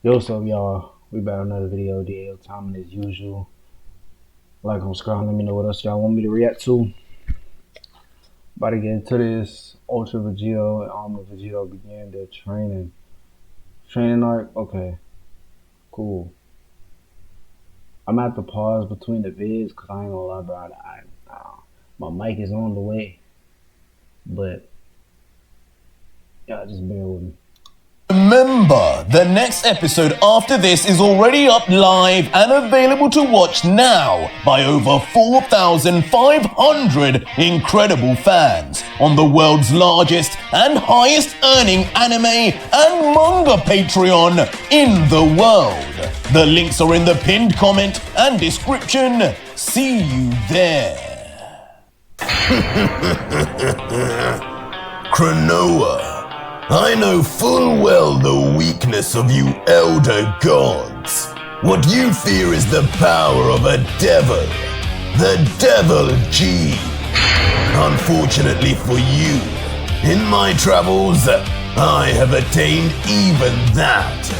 Yo, so y'all, we back on another video. DL timing as usual. Like, subscribe, let me know what else y'all want me to react to. About to get into this. Ultra Vegito and Armor Vegito began their training arc. Okay, cool. I'm at the pause between the vids because I ain't gonna lie about it. My mic is on the way, but y'all just bear with me. Remember, the next episode after this is already up live and available to watch now by over 4,500 incredible fans on the world's largest and highest earning anime and manga Patreon in the world. The links are in the pinned comment and description. See you there. Cronoa, I know full well the weakness of you elder gods. What you fear is the power of a devil, the Devil G. Unfortunately for you, in my travels, I have attained even that.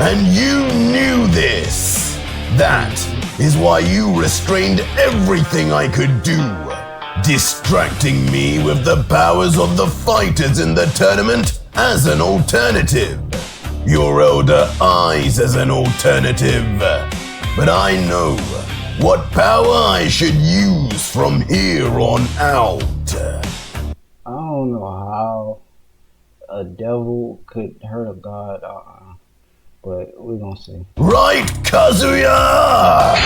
And you knew this. That is why you restrained everything I could do, distracting me with the powers of the fighters in the tournament as an alternative. Your elder eyes as an alternative. But I know what power I should use from here on out. I don't know how a devil could hurt a god, but we're gonna see. Right, Kazuya?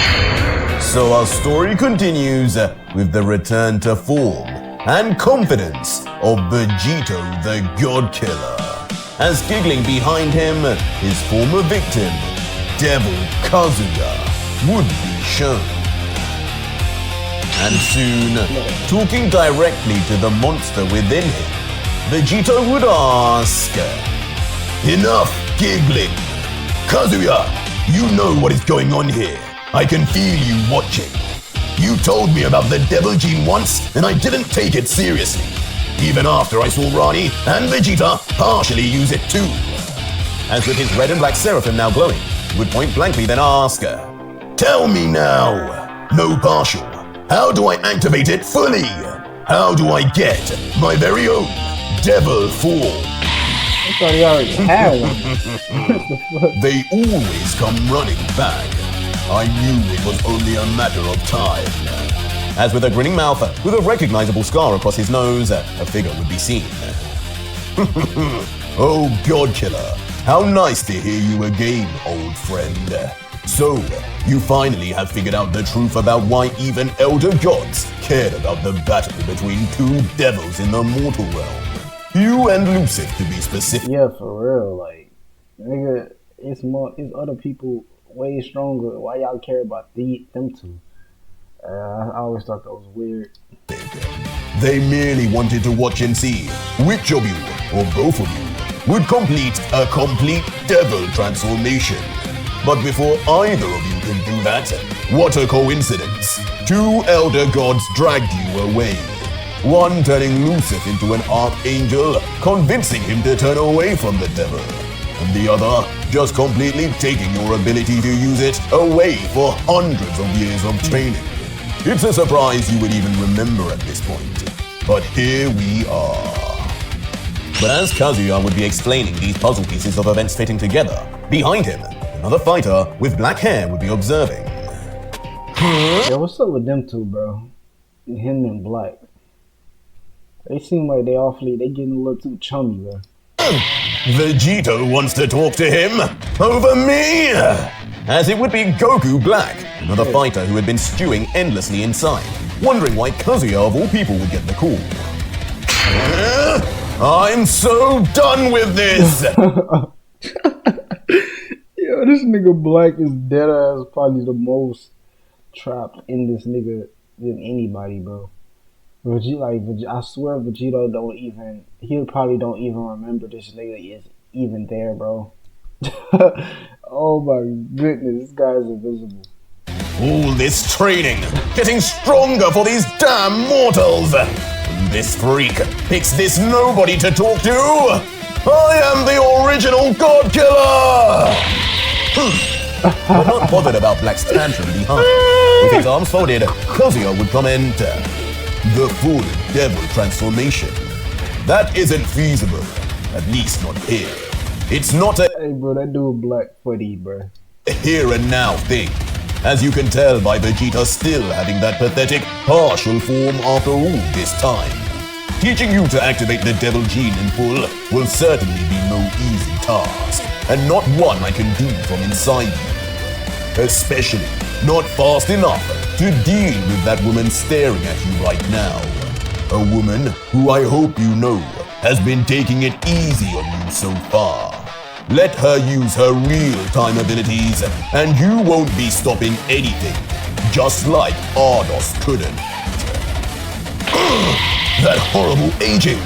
So our story continues with the return to form and confidence of Vegito the God Killer, as giggling behind him, his former victim, Devil Kazuya, would be shown. And soon, talking directly to the monster within him, Vegito would ask, Enough giggling. Kazuya, you know what is going on here. I can feel you watching. You told me about the Devil Gene once, and I didn't take it seriously. Even after I saw Rani and Vegeta partially use it too. as with his red and black seraphim now glowing, he would point blankly then ask, Tell me now, no partial, how do I activate it fully? How do I get my very own Devil form? I thought he already had one. What the fuck? They always come running back. I knew it was only a matter of time. As with a grinning mouth, with a recognizable scar across his nose, a figure would be seen. Oh, God Killer, how nice to hear you again, old friend. So, you finally have figured out the truth about why even elder gods cared about the battle between two devils in the mortal realm. You and Lucif, to be specific. Yeah, for real. Like, nigga, it's other people way stronger. Why y'all care about them two? I always thought that was weird. They merely wanted to watch and see which of you, or both of you, would complete a complete devil transformation. But before either of you can do that, what a coincidence. Two elder gods dragged you away. One turning Lucif into an archangel, convincing him to turn away from the devil. And the other just completely taking your ability to use it away for hundreds of years of training. It's a surprise you would even remember at this point. But here we are. But as Kazuya would be explaining these puzzle pieces of events fitting together, behind him, another fighter with black hair would be observing. Yo, what's up with them two, bro? Him and Black. They seem like they getting a little too chummy, bro. Vegito wants to talk to him over me. As it would be Goku Black, another fighter who had been stewing endlessly inside, wondering why Kazuya of all people would get the call. I'm so done with this. Yo, this nigga Black is dead ass probably the most trapped in this nigga than anybody, bro. I swear Vegito he probably don't even remember this nigga is even there, bro. Oh my goodness, this guy is invisible. All this training, getting stronger for these damn mortals. And this freak picks this nobody to talk to. I am the original God Killer. but not bothered about Black's tantrum behind. With his arms folded, Kazuya would comment, "The full devil transformation. That isn't feasible, at least not here. It's not a Hey, bro, that dude Black funny, bro. here and now thing. As you can tell by Vegeta still having that pathetic partial form after all this time. Teaching you to activate the devil gene in full will certainly be no easy task, and not one I can do from inside you. Especially not fast enough to deal with that woman staring at you right now. A woman who I hope you know has been taking it easy on you so far. Let her use her real-time abilities, and you won't be stopping anything, just like Ardos couldn't." That horrible aging.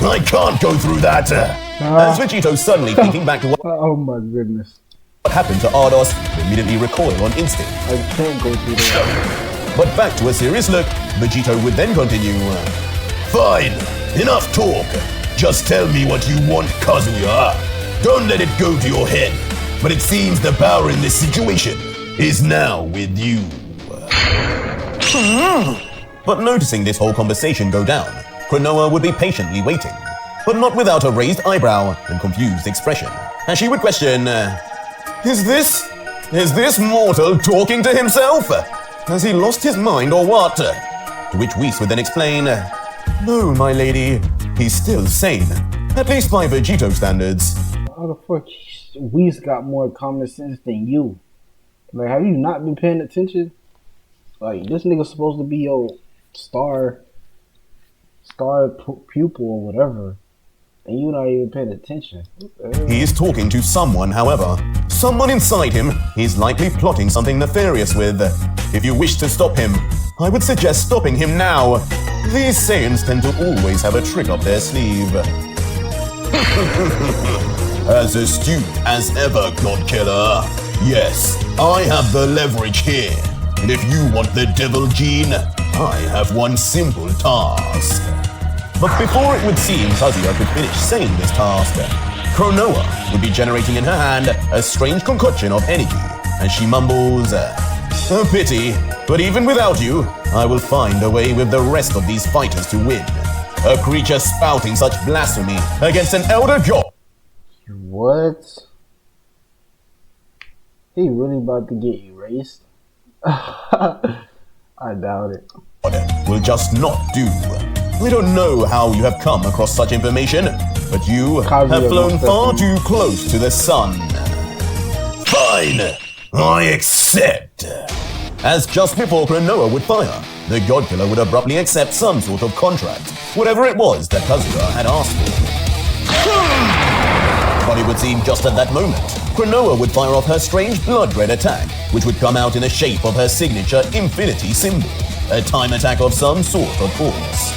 I can't go through that. As Vegito suddenly thinking back to what Oh my goodness. happened to Ardos, immediately recoil on instinct. I can't go through that. But back to a serious look, Vegito would then continue, Fine. Enough talk. Just tell me what you want, Kazuya. Don't let it go to your head. But it seems the power in this situation is now with you. But noticing this whole conversation go down, Cronoa would be patiently waiting, but not without a raised eyebrow and confused expression. And she would question, Is this mortal talking to himself? Has he lost his mind or what? To which Whis would then explain, No, my lady, he's still sane, at least by Vegito standards. How the fuck Whis got more common sense than you? Like, have you not been paying attention? Like, this nigga's supposed to be your star pupil or whatever, and you not even paying attention. He is talking to someone, however. Someone inside him he's likely plotting something nefarious with. If you wish to stop him, I would suggest stopping him now. These Saiyans tend to always have a trick up their sleeve. As astute as ever, God Killer. Yes, I have the leverage here. And if you want the devil gene, I have one simple task. But before it would seem Kazuya could finish saying this task, Cronoa would be generating in her hand a strange concoction of energy, and she mumbles, A pity, but even without you, I will find a way with the rest of these fighters to win. A creature spouting such blasphemy against an elder god. What? He really about to get erased? I doubt it. Will just not do. I don't know how you have come across such information, but you have flown far too close to the sun. Fine, I accept. As just before Cronoa would fire, the God Killer would abruptly accept some sort of contract, whatever it was that Kazuya had asked for. But it would seem just at that moment, Cronoa would fire off her strange blood-red attack, which would come out in the shape of her signature infinity symbol, a time attack of some sort, of course.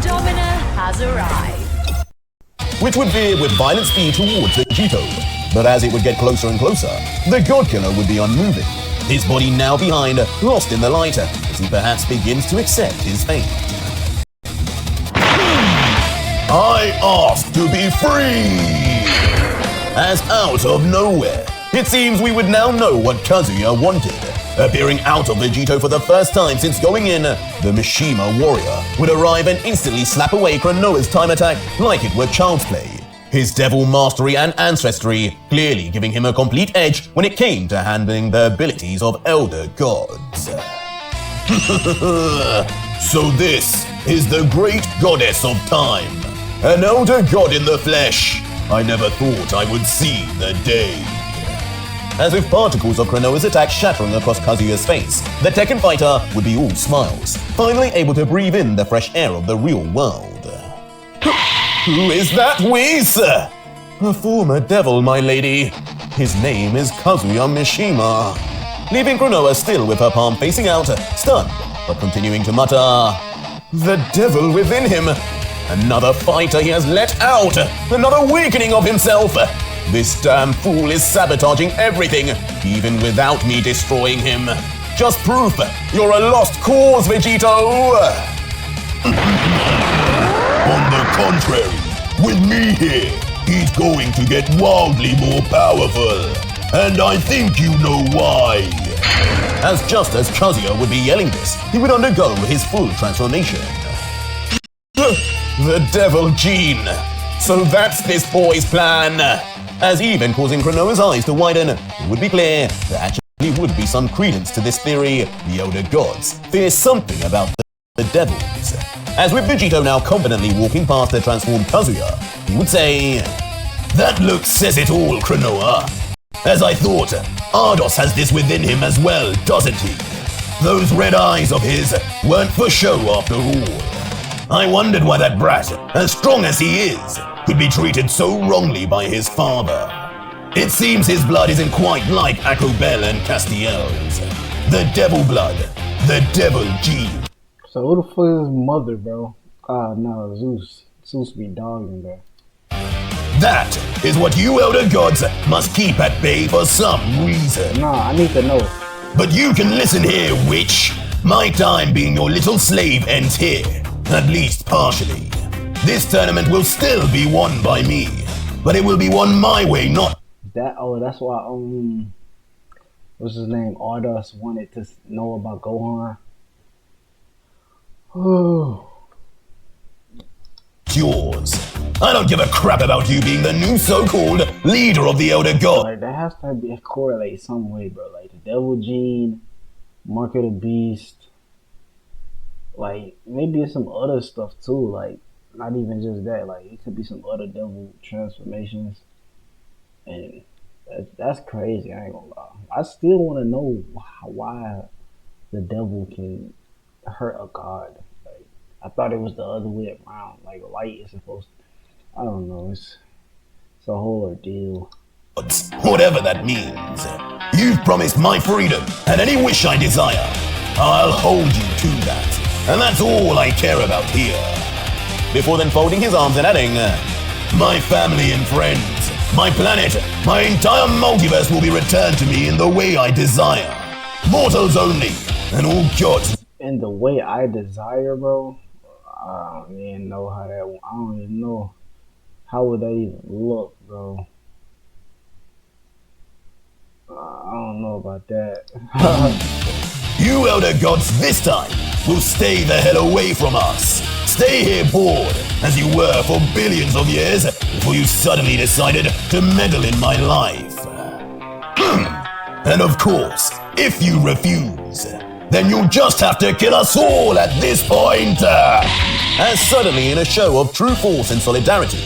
Domina has arrived. Which would veer with violent speed towards Vegito. But as it would get closer and closer, the God Killer would be unmoving, his body now behind, lost in the light, as he perhaps begins to accept his fate. I ask to be free! As out of nowhere, it seems we would now know what Kazuya wanted. Appearing out of Vegito for the first time since going in, the Mishima warrior would arrive and instantly slap away Cronoa's time attack like it were child's play. His devil mastery and ancestry clearly giving him a complete edge when it came to handling the abilities of elder gods. So this is the great goddess of time, an elder god in the flesh. I never thought I would see the day. As with particles of Cronoa's attack shattering across Kazuya's face, the Tekken fighter would be all smiles, finally able to breathe in the fresh air of the real world. Who is that, Whis? A former devil, my lady. His name is Kazuya Mishima. Leaving Cronoa still with her palm facing out, stunned, but continuing to mutter, The devil within him. Another fighter he has let out. Another weakening of himself. This damn fool is sabotaging everything, even without me destroying him. Just proof you're a lost cause, Vegito! On the contrary, with me here, he's going to get wildly more powerful. And I think you know why. As just as Kazuya would be yelling this, he would undergo his full transformation. The Devil Gene. So that's this boy's plan. As even causing Klonoa's eyes to widen, it would be clear there actually would be some credence to this theory. The Elder Gods fear something about the devils. As with Vegito now confidently walking past the transformed Kazuya, he would say, That look says it all, Klonoa. As I thought, Ardos has this within him as well, doesn't he? Those red eyes of his weren't for show after all. I wondered why that brat, as strong as he is, could be treated so wrongly by his father. It seems his blood isn't quite like Akobel and Castiel's. The devil blood, the devil gene. So who the fuck is his mother, bro? No, Zeus. Zeus be dogging there. That is what you Elder Gods must keep at bay for some reason. Nah, I need to know. But you can listen here, witch. My time being your little slave ends here, at least partially. This tournament will still be won by me, but it will be won my way, not... That's why, what's his name? Ardos wanted to know about Gohan. Oh. yours. I don't give a crap about you being the new so-called leader of the Elder God. Like, that has to be correlate some way, bro. Like the Devil Gene, Mark of the Beast. Like maybe it's some other stuff too. Like not even just that. Like it could be some other devil transformations, and that's crazy. I ain't gonna lie. I still want to know why the devil can hurt a god. Like I thought it was the other way around. Like light is supposed to. I don't know. It's a whole ordeal. Whatever that means. You've promised my freedom and any wish I desire. I'll hold you to that. And that's all I care about here. Before then folding his arms and adding, my family and friends, my planet, my entire multiverse will be returned to me in the way I desire. Mortals only, and all gods. In the way I desire, bro. I don't even know how that. I don't even know how would that even look, bro. I don't know about that. You Elder Gods this time will stay the hell away from us. Stay here bored, as you were for billions of years, before you suddenly decided to meddle in my life. And of course, if you refuse, then you'll just have to kill us all at this point. as suddenly in a show of true force and solidarity.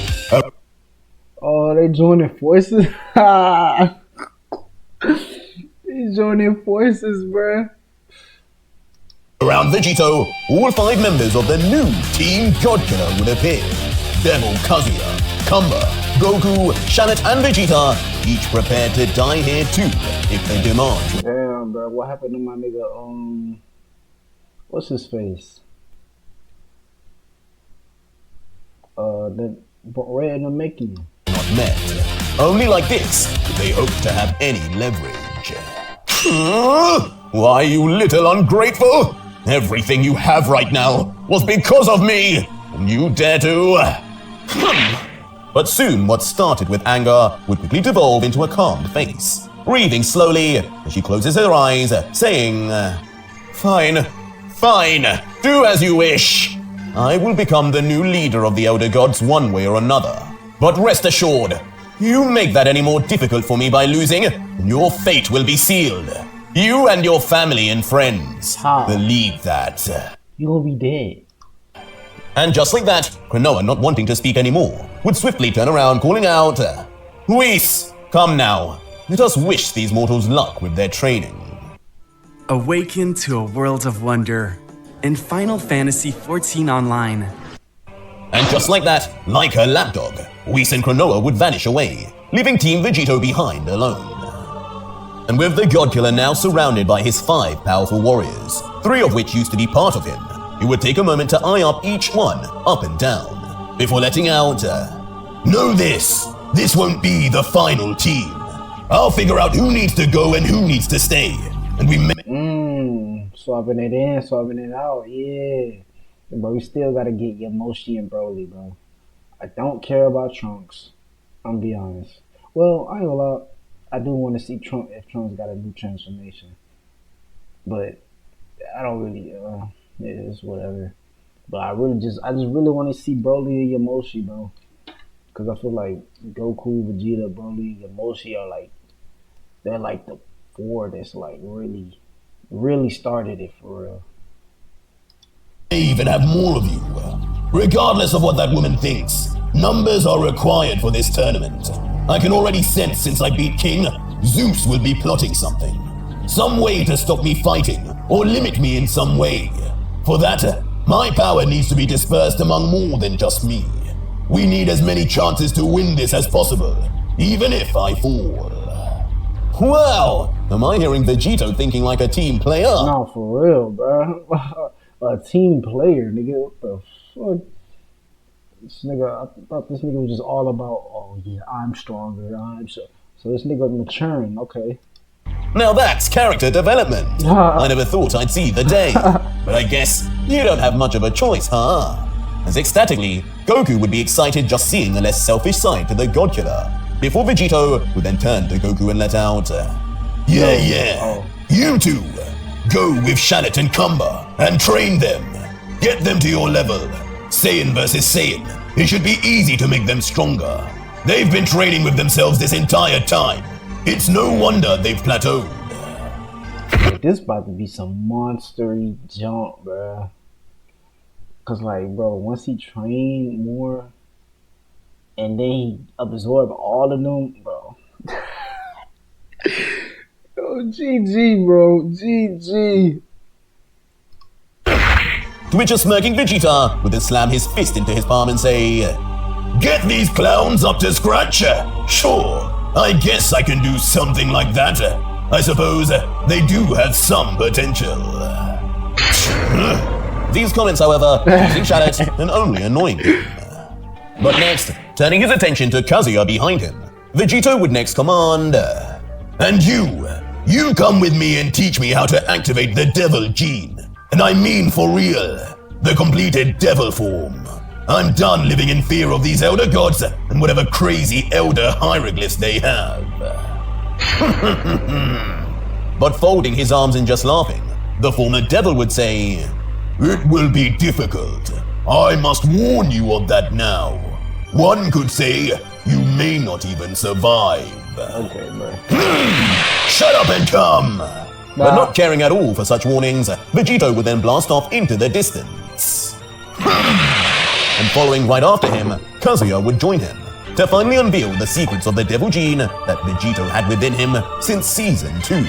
Oh, they joining forces? They joining forces, bruh. Around Vegito, all 5 members of the new Team Godkiller would appear. Devil Kazuya, Kumba, Goku, Shannon and Vegeta, each prepared to die here too, if they demand. Damn, bro. What happened to my nigga, what's his face? The Red and the Mickey. Not met. Only like this did they hope to have any leverage. Why, you little ungrateful! Everything you have right now was because of me! And you dare to... But soon what started with anger would quickly devolve into a calmed face. Breathing slowly, as she closes her eyes, saying, Fine, fine, do as you wish. I will become the new leader of the Elder Gods one way or another. But rest assured, you make that any more difficult for me by losing, and your fate will be sealed. You and your family and friends. How? Believe that. You gonna be dead. And just like that, Klonoa, not wanting to speak anymore, would swiftly turn around, calling out, Whis, come now. Let us wish these mortals luck with their training. Awaken to a world of wonder in Final Fantasy XIV Online. And just like that, like her lapdog, Whis and Klonoa would vanish away, leaving Team Vegito behind alone. And with the Godkiller now surrounded by his 5 powerful warriors, 3 of which used to be part of him, he would take a moment to eye up each one, up and down, before letting out, Know this, this won't be the final team. I'll figure out who needs to go and who needs to stay. And we Swapping it in, swapping it out, yeah. But we still gotta get your Moshi and Broly, bro. I don't care about Trunks. I'm be honest. Well, I ain't gonna lie. I do want to see Trump if Trump's got a new transformation, but I don't really. It's whatever. But I just really want to see Broly and Yamoshi, bro. Cause I feel like Goku, Vegeta, Broly, Yamoshi are like they're like the four that's like really started it for real. I even have more of you. Regardless of what that woman thinks, numbers are required for this tournament. I can already sense since I beat King, Zeus will be plotting something. Some way to stop me fighting, or limit me in some way. For that, my power needs to be dispersed among more than just me. We need as many chances to win this as possible, even if I fall. Wow! Am I hearing Vegito thinking like a team player? No, for real, bro. A team player, nigga. What the fuck? This nigga, I thought this nigga was just all about, oh yeah, I'm stronger, so this nigga maturing, okay. Now that's character development. I never thought I'd see the day. But I guess you don't have much of a choice, huh? As ecstatically, Goku would be excited just seeing the less selfish side to the God Killer, before Vegito would then turn to Goku and let out, Yeah. You two, go with Shannon and Kumba and train them. Get them to your level. Saiyan versus Saiyan. It should be easy to make them stronger. They've been training with themselves this entire time. It's no wonder they've plateaued. This about to be some monstery jump, bro. Cause like, bro, once he trained more, and then he absorbed all of them, bro. Oh, GG, bro, GG. Twitcher smirking Vegeta would then slam his fist into his palm and say, Get these clowns up to scratch? Sure, I guess I can do something like that. I suppose they do have some potential. These comments, however, teasing Shadowt and only annoying him. But next, turning his attention to Kazuya behind him, Vegito would next command, And you come with me and teach me how to activate the devil gene. And I mean for real, the completed devil form. I'm done living in fear of these elder gods and whatever crazy elder hieroglyphs they have. but folding his arms and just laughing, the former devil would say, It will be difficult. I must warn you of that now. One could say you may not even survive. Okay, bro. Shut up and come! But not caring at all for such warnings, Vegito would then blast off into the distance. And following right after him, Kazuya would join him to finally unveil the secrets of the devil gene that Vegito had within him since Season 2.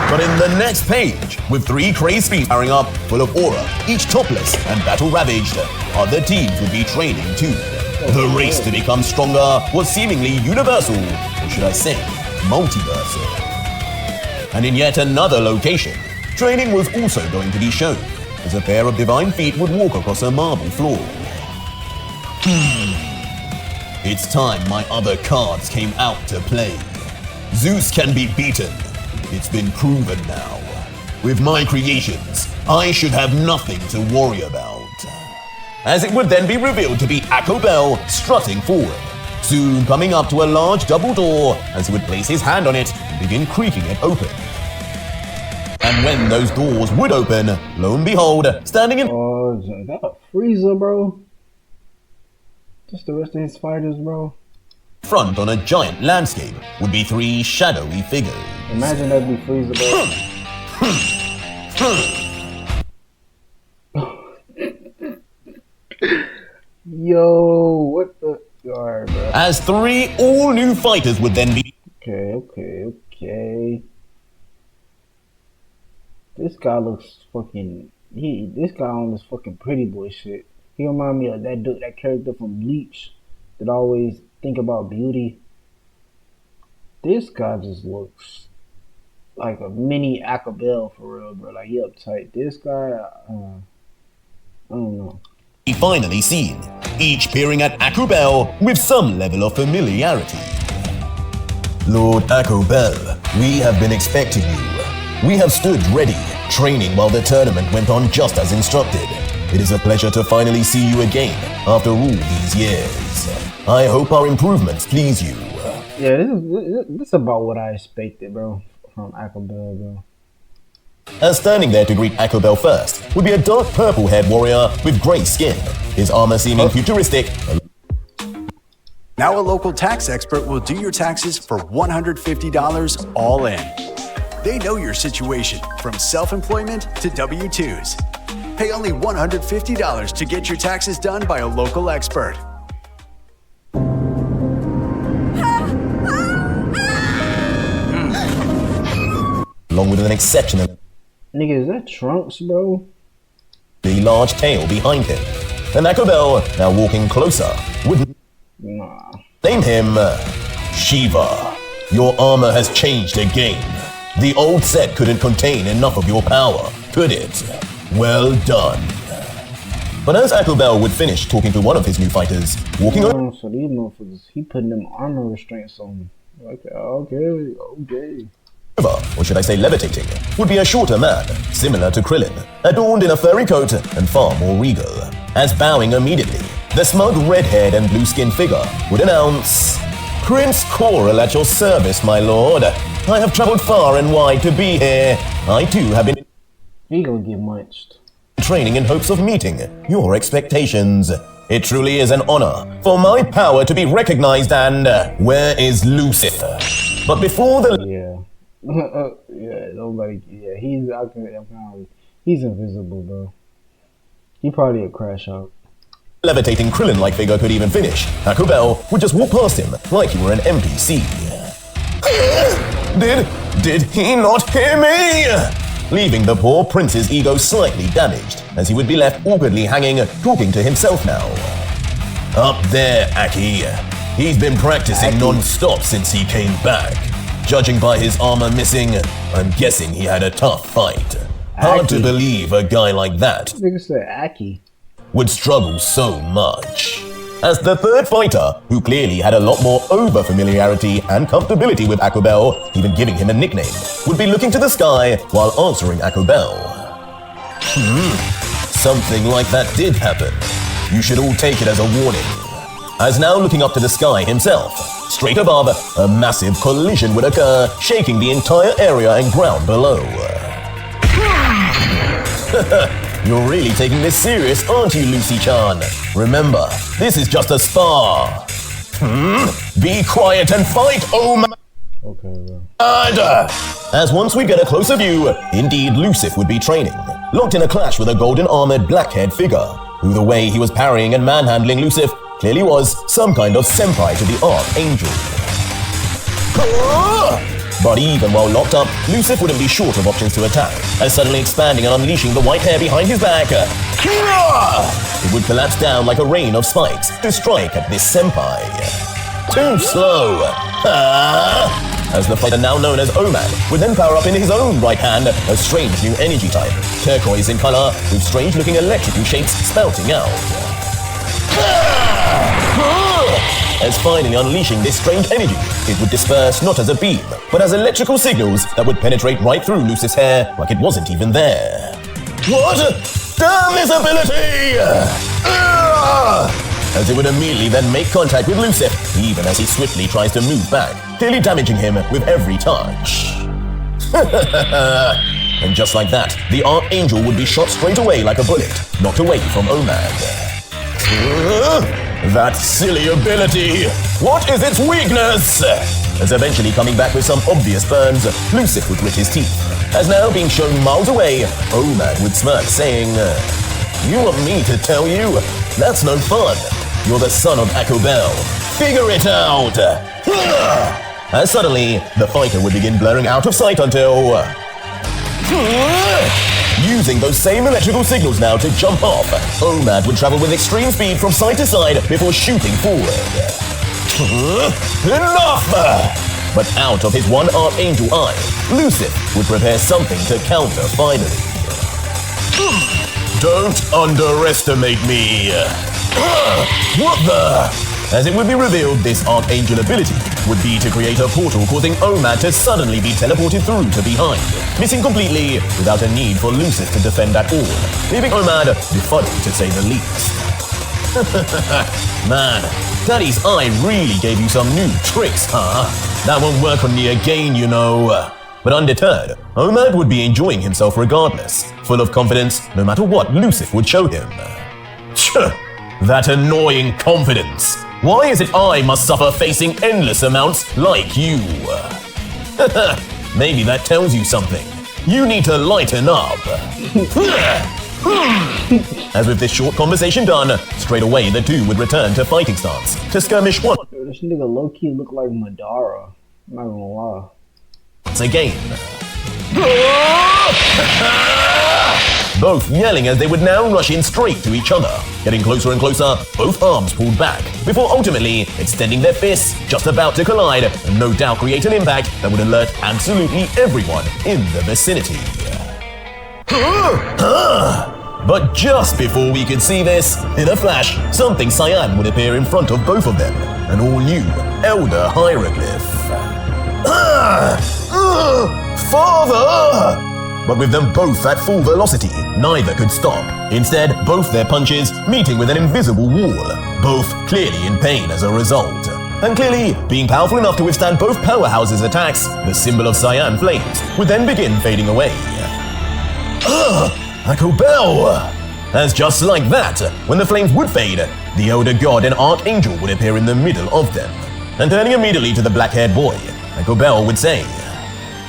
But in the next page, with 3 crazed fiends powering up, full of aura, each topless and battle-ravaged, other teams would be training too. The race to become stronger was seemingly universal, or should I say, multiversal. And in yet another location, training was also going to be shown, as a pair of divine feet would walk across a marble floor. It's time my other cards came out to play. Zeus can be beaten. It's been proven now. With my creations, I should have nothing to worry about. As it would then be revealed to be Akko Bell strutting forward, soon coming up to a large double door as he would place his hand on it and begin creaking it open. And when those doors would open, lo and behold, standing in is that a Frieza, bro? Just the rest of his fighters, bro. front on a giant landscape would be 3 shadowy figures. Imagine that'd be Frieza, bro. Yo, what the? Alright, bro. As 3 all-new fighters would then be... Okay. This guy looks fucking... This guy on this fucking pretty boy shit. He remind me of that dude, that character from Bleach that always think about beauty. This guy just looks like a mini Akabel for real, bro. Like, he uptight. This guy, I don't know. finally seen, each peering at Akko Bell with some level of familiarity. Lord Akko Bell, we have been expecting you. We have stood ready, training while the tournament went on just as instructed. It is a pleasure to finally see you again after all these years. I hope our improvements please you. Yeah, this is about what I expected, bro, from Akabel, bro. As standing there to greet Akabel first would be a dark purple-haired warrior with grey skin, his armor seeming futuristic. Now a local tax expert will do your taxes for $150 all in. They know your situation, from self-employment to W-2s. Pay only $150 to get your taxes done by a local expert. Along with an exceptionally Nigga, is that Trunks, bro? large tail behind him. And Akabel, now walking closer, would name him Shiva. Your armor has changed again. The old set couldn't contain enough of your power, could it? Well done. But as Akabel would finish talking to one of his new fighters, walking over, So these motherfuckers, he putting them armor restraints on. Okay. or should I say levitating, would be a shorter man, similar to Krillin, adorned in a furry coat and far more regal. As bowing immediately, the smug red-haired and blue-skinned figure would announce, Prince Coral at your service, my lord. I have traveled far and wide to be here. I too have been He gonna get munched. training in hopes of meeting your expectations. It truly is an honor for my power to be recognized and where is Lucifer? But before the Yeah. Nobody. Yeah, he's invisible, bro. He probably a crash out. levitating Krillin-like figure could even finish, Akabel would just walk past him like he were an NPC. Did he not hear me? Leaving the poor prince's ego slightly damaged, as he would be left awkwardly hanging, talking to himself now. Up there, Aki. He's been practicing non-stop since he came back. Judging by his armor missing, I'm guessing he had a tough fight. Hard to believe a guy like that Nigga said Aki. would struggle so much. As the third fighter, who clearly had a lot more over-familiarity and comfortability with Akabel, even giving him a nickname, would be looking to the sky while answering Akabel. Something like that did happen. You should all take it as a warning. As now looking up to the sky himself, straight above, a massive collision would occur, shaking the entire area and ground below. You're really taking this serious, aren't you, Lucy-chan? Remember, this is just a spar. Be quiet and fight, oh my... Okay, bro. As once we get a closer view, indeed Lucif would be training, locked in a clash with a golden-armored black-haired figure, who the way he was parrying and manhandling Lucif clearly was some kind of senpai to the Archangel. But even while locked up, Lucif wouldn't be short of options to attack, as suddenly expanding and unleashing the white hair behind his back, it would collapse down like a rain of spikes to strike at this senpai. Too slow. As the fighter now known as OMNI would then power up in his own right hand a strange new energy type, turquoise in color with strange looking electrical shapes spouting out. As finally unleashing this strange energy, it would disperse not as a beam, but as electrical signals that would penetrate right through Lucif's hair like it wasn't even there. What? Damn this ability! As it would immediately then make contact with Lucif, even as he swiftly tries to move back, clearly damaging him with every touch. And just like that, the Archangel would be shot straight away like a bullet, knocked away from OMNI. That silly ability! What is its weakness? As eventually coming back with some obvious burns, Lucif would grit his teeth. As now being shown miles away, OMNI would smirk, saying, You want me to tell you? That's no fun. You're the son of Akabel. Figure it out! As suddenly, the fighter would begin blurring out of sight until... Using those same electrical signals now to jump off, OMNI would travel with extreme speed from side to side before shooting forward. Enough! But out of his one Archangel eye, Lucif would prepare something to counter finally. Don't underestimate me. What the? as it would be revealed this Archangel ability would be to create a portal causing OMNI to suddenly be teleported through to behind, missing completely without a need for Lucifer to defend at all, leaving OMNI befuddled to say the least. Man, Daddy's eye really gave you some new tricks, huh? That won't work on me again, you know. But undeterred, OMNI would be enjoying himself regardless, full of confidence no matter what Lucifer would show him. That annoying confidence. Why is it I must suffer facing endless amounts like you? Maybe that tells you something. You need to lighten up. As with this short conversation done, straight away the two would return to fighting stance to skirmish one. Yo, this nigga low-key look like Madara. I'm not gonna lie. Once again. Both yelling as they would now rush in straight to each other. Getting closer and closer, both arms pulled back, before ultimately extending their fists, just about to collide, and no doubt create an impact that would alert absolutely everyone in the vicinity. But just before we could see this, in a flash, something cyan would appear in front of both of them, an all-new Elder Hieroglyph. Father! But with them both at full velocity, neither could stop. Instead, both their punches meeting with an invisible wall, both clearly in pain as a result. And clearly, being powerful enough to withstand both powerhouses' attacks, the symbol of cyan flames would then begin fading away. Echo Bell! As just like that, when the flames would fade, the Elder God and Archangel would appear in the middle of them. And turning immediately to the black-haired boy, Echo Bell would say,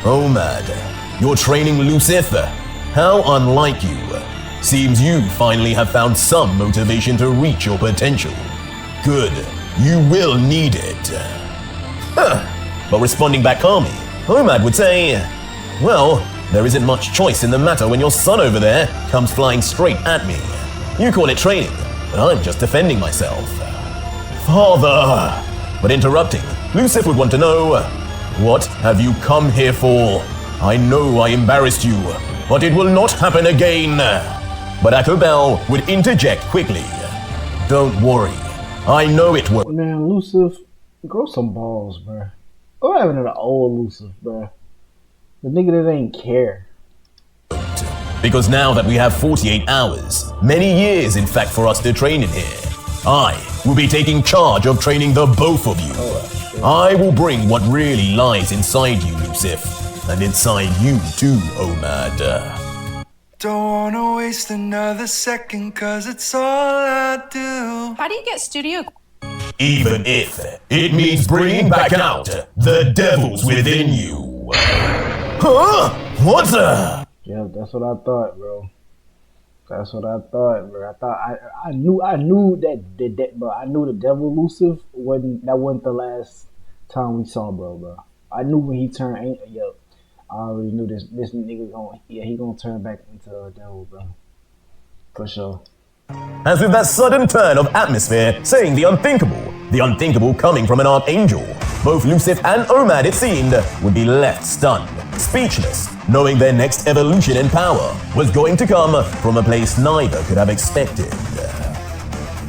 OMNI, you're training Lucifer? How unlike you. Seems you finally have found some motivation to reach your potential. Good, you will need it. But responding back calmly, OMNI would say, well, there isn't much choice in the matter when your son over there comes flying straight at me. You call it training, but I'm just defending myself. Father! But interrupting, Lucifer would want to know, what have you come here for? I know I embarrassed you, but it will not happen again. But Echo Bell would interject quickly. Don't worry, I know it will. Man, Lucifer, grow some balls, bruh. Go having an old Lucifer, bruh. The nigga that ain't care. Because now that we have 48 hours, many years in fact for us to train in here, I will be taking charge of training the both of you. I will bring what really lies inside you, Lucifer, and inside you too, OMNI. Don't wanna waste another second, cause it's all I do. How do you get studio? Even if it means bringing back out the devils within you. Huh? What the? Yeah, that's what I thought, bro. That's what I thought, bro. I knew that, bro. I knew the devil Lucifer wasn't the last time we saw, bro. I knew when he turned, yo. I already knew this nigga he gonna turn back into a devil, bro. For sure. As with that sudden turn of atmosphere saying the unthinkable coming from an archangel, both Lucifer and OMNI, it seemed, would be left stunned, speechless, knowing their next evolution in power was going to come from a place neither could have expected.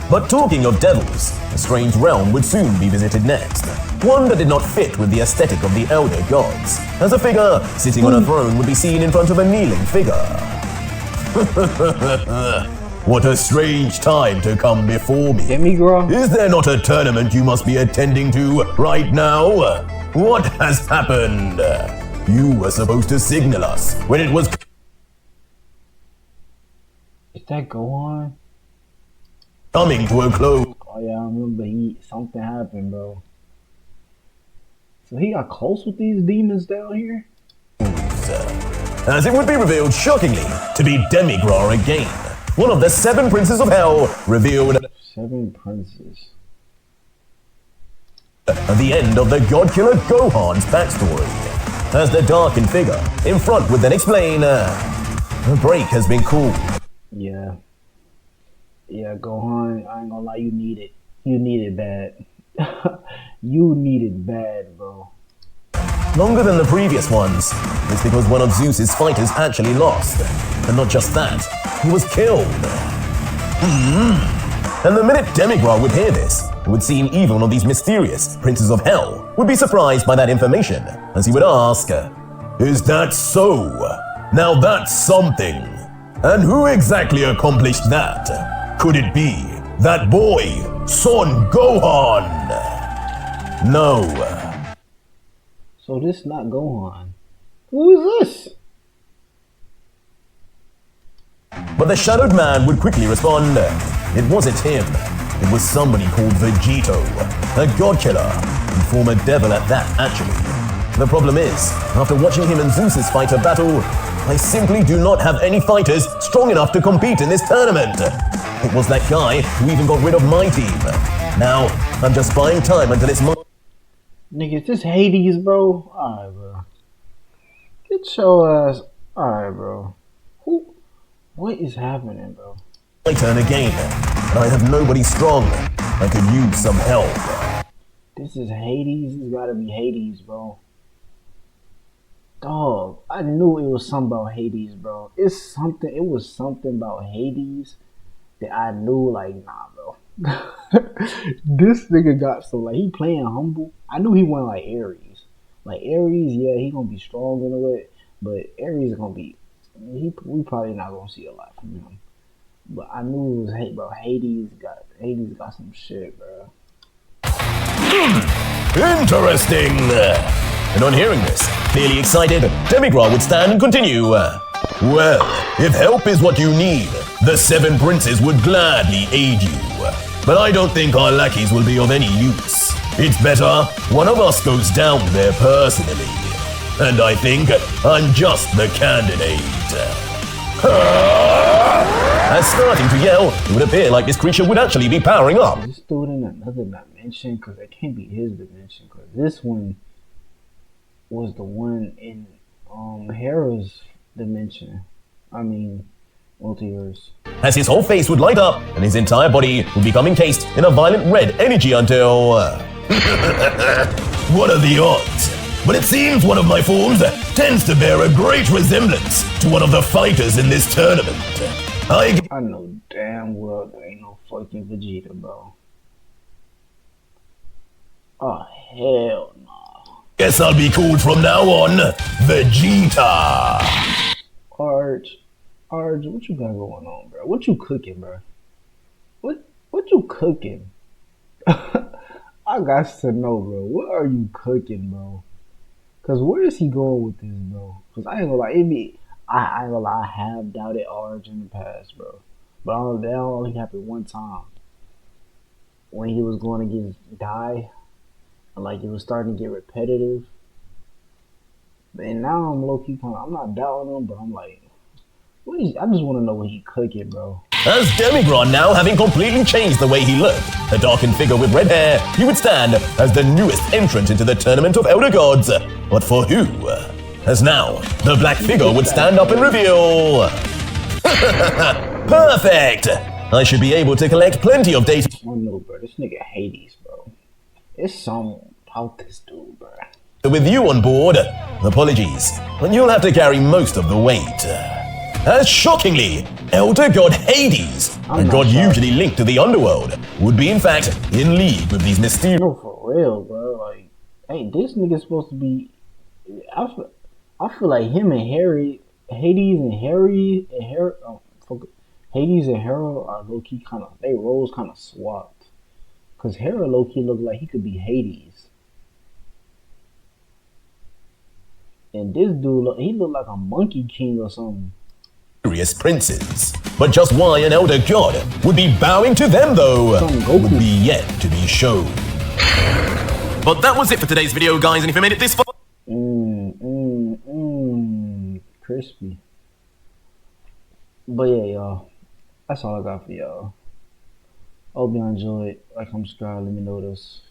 But talking of devils, a strange realm would soon be visited next. One that did not fit with the aesthetic of the elder gods, as a figure sitting on a throne would be seen in front of a kneeling figure. What a strange time to come before me. Demigod? Is there not a tournament you must be attending to right now? What has happened? You were supposed to signal us when it was... Did that go on? Coming to a close. Oh yeah, I remember something happened, bro. So he got close with these demons down here? As it would be revealed shockingly to be Demigod again. One of the 7 princes of hell revealed 7 princes. At the end of the God-Killer Gohan's backstory. As the darkened figure in front would then explain, the break has been called. Yeah. Yeah, Gohan, I ain't gonna lie, you need it. You need it bad. You need it bad, bro. Longer than the previous ones. It's because one of Zeus's fighters actually lost. And not just that, he was killed. And the minute Demigod would hear this, it would seem even one of these mysterious princes of hell would be surprised by that information, as he would ask, "Is that so? Now that's something. And who exactly accomplished that? Could it be that boy, Son Gohan?" No. So this not Gohan. Who is this? But the shadowed man would quickly respond, it wasn't him. It was somebody called Vegito, a god killer, and former devil at that, actually. The problem is, after watching him and Zeus's fighter battle, I simply do not have any fighters strong enough to compete in this tournament. It was that guy who even got rid of my team. Now, I'm just buying time until it's Nigga, is this Hades, bro? Alright, bro. Get your ass. Alright, bro. What is happening, bro? my turn again, and I have nobody strong. I could use some help. This is Hades. This gotta be Hades, bro. Dog, I knew it was something about Hades, bro. It was something about Hades that I knew, like, nah, bro. This nigga got so, like, he playing humble. I knew he wasn't like Ares. Like, Ares, yeah, he gonna be strong in a way, but Ares is gonna be, we probably not gonna see a lot from him. But I knew it was hate, bro. Hades got some shit, bro. Interesting. And on hearing this, clearly excited, Demigod would stand and continue. Well, if help is what you need, the 7 princes would gladly aid you. But I don't think our lackeys will be of any use. It's better one of us goes down there personally. And I think I'm just the candidate. As starting to yell, it would appear like this creature would actually be powering up. Is this dude in another dimension? Because it can't be his dimension. Because this one was the one in Hera's dimension. I mean, multiverse. As his whole face would light up and his entire body would become encased in a violent red energy until... What are the odds? But it seems one of my forms tends to bear a great resemblance to one of the fighters in this tournament. I know damn well there ain't no fucking Vegeta, bro. Oh, hell no. Guess I'll be called from now on Vegeta. Arj, what you got going on, bro? What you cooking, bro? What you cooking? I got to know, bro. What are you cooking, bro? Cause where is he going with this, bro? Cause I ain't gonna lie, I ain't gonna lie, I have doubted Arj in the past, bro. But that only happened one time. When he was going against Die, and like it was starting to get repetitive. And now I'm low-key I'm not doubting him, but I'm like, I just wanna know what he cooking, bro. As Demigod now having completely changed the way he looked, a darkened figure with red hair, he would stand as the newest entrant into the Tournament of Elder Gods. But for who? As now, the black figure would stand up and reveal... Perfect! I should be able to collect plenty of data. I know, bro. This nigga Hades, bro. It's something about this dude, bro. With you on board, apologies, but you'll have to carry most of the weight. As shockingly, Elder God Hades, a god usually linked to the underworld, would be in fact in league with these mysterious... No, for real, bro. Like, hey, this nigga's supposed to be... I feel like him and Hades and Hera are low-key kind of... They roles kind of swapped. Because Hera low-key looked like he could be Hades. And this dude, he looked like a Monkey King or something. Princes. But just why an elder god would be bowing to them, though, would be yet to be shown. But that was it for today's video, guys, and if you made it this far... Crispy. But yeah, y'all. That's all I got for y'all. Hope y'all enjoyed. Like, comment, subscribe, let me know this.